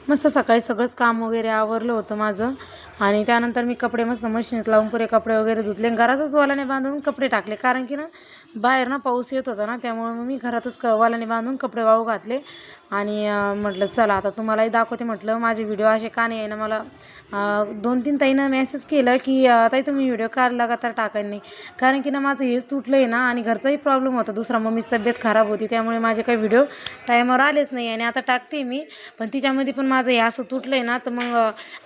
मस्त सकाळी सगळंच काम वगैरे आवरलं होतं माझं आणि त्यानंतर मी कपडे मस्त मशीनीत लावून पुरे कपडे वगैरे धुतले. घरातच वाल्याने बांधून कपडे टाकले, कारण की ना बाहेर ना पाऊस येत होता ना, त्यामुळे मग मी घरातच वाल्याने बांधून कपडे वाळू घातले. आणि म्हटलं चला आता तुम्हालाही दाखवते. म्हटलं माझे व्हिडिओ असे का नाही आहे ना, मला 2-3 ताईनं मेसेज केलं की ताई तुम्ही व्हिडिओ का लगातार टाकत नाही, कारण की ना माझं हेच तुटलं आहे ना आणि घरचाही प्रॉब्लेम होता दुसरा, मम्मीची तब्येत खराब होती, त्यामुळे माझे काही व्हिडिओ टाईमावर आलेच नाही. आणि आता टाकते मी, पण तिच्यामध्ये पण माझं हे असं तुटलं आहे ना, तर मग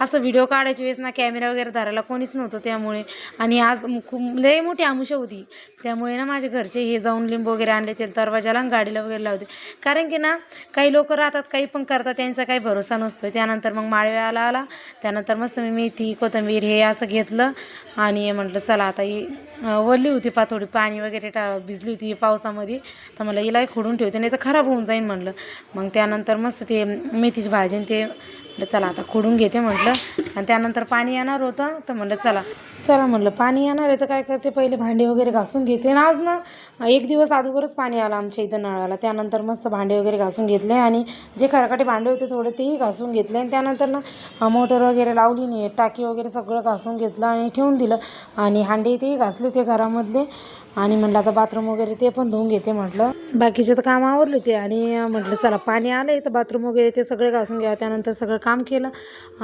असं व्हिडिओ काढायच्या वेळेस ना कॅमेरा वगैरे धरायला कोणीच नव्हतं त्यामुळे. आणि आज खूप लई मोठी आमुषा होती, त्यामुळे ना माझे घरचे हे जाऊन लिंबू वगैरे आणले, ते दरवाजाला आणि गाडीला वगैरे लावते. कारण की ना काही लोक राहतात काही पण करतात, त्यांचा काही भरोसा नसतो. त्यानंतर मग माळव्याला आला, त्यानंतर मस्त मी मेथी कोथिंबीर हे असं घेतलं आणि म्हटलं चला आता ही वल्ली होती थोडी, पाणी वगैरे भिजली होती पावसामध्ये, तर मला हिलाही खोडून ठेवते नाही तर खराब होऊन जाईन म्हणलं. मग त्यानंतर मस्त ते मेथीची भाजी ते म्हटलं चला आता खोडून घेते म्हटलं. आणि त्यानंतर पाणी येणार होतं, तर म्हटलं चला म्हटलं पाणी येणार आहे तर काय करते, पहिले भांडे वगैरे घासून घेते. आणि आज ना एक दिवस अगोदरच पाणी आलं आमच्या इथं नळाला. त्यानंतर मस्त भांडे वगैरे घासून घेतले आणि जे खरकाटे भांडे होते थोडे तेही घासून घेतले. आणि त्यानंतर ना मोटर वगैरे लावली नाही, टाकी वगैरे सगळं घासून घेतलं आणि ठेवून दिलं. आणि हांडे तेही घासले ते घरामधले. आणि म्हटलं आता बाथरूम वगैरे ते पण धुवून घेते म्हटलं, बाकीचे तर काम आवरले ते. आणि म्हटलं चला पाणी आलं आहे तर बाथरूम वगैरे ते सगळे घासून घ्या. त्यानंतर सगळं काम केलं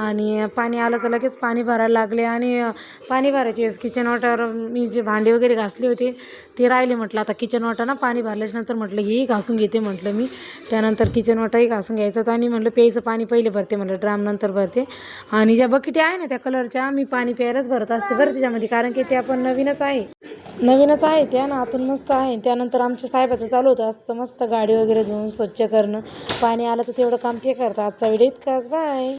आणि पाणी आलं तर लगेच पाणी भरायला लागले. आणि पाणी भरायची वेळेस किचन वाट्यावर मी जे भांडे वगैरे घासले होते ते राहिले. म्हटलं आता किचन वाटा ना पाणी भरल्याच्यानंतर म्हटलं हेही घासून घेते म्हटलं मी. त्यानंतर किचन वाटाही घासून घ्यायचं. आणि म्हटलं प्यायचं पाणी पहिले भरते म्हटलं, ड्राम नंतर भरते. आणि ज्या बकेटी आहे ना त्या कलरच्या मी पाणी प्यायलाच भरत असते बरं त्याच्यामध्ये, कारण की त्या पण नवीनच आहे त्या ना, आतून मस्त आहे. त्यानंतर आमच्या साहेबाचं चालू होतं असतं मस्त गाडी वगैरे धुवून स्वच्छ करणं, पाणी आलं तर तेवढं काम ते करतं. आजचा व्हिडिओ इतकाच, बाय.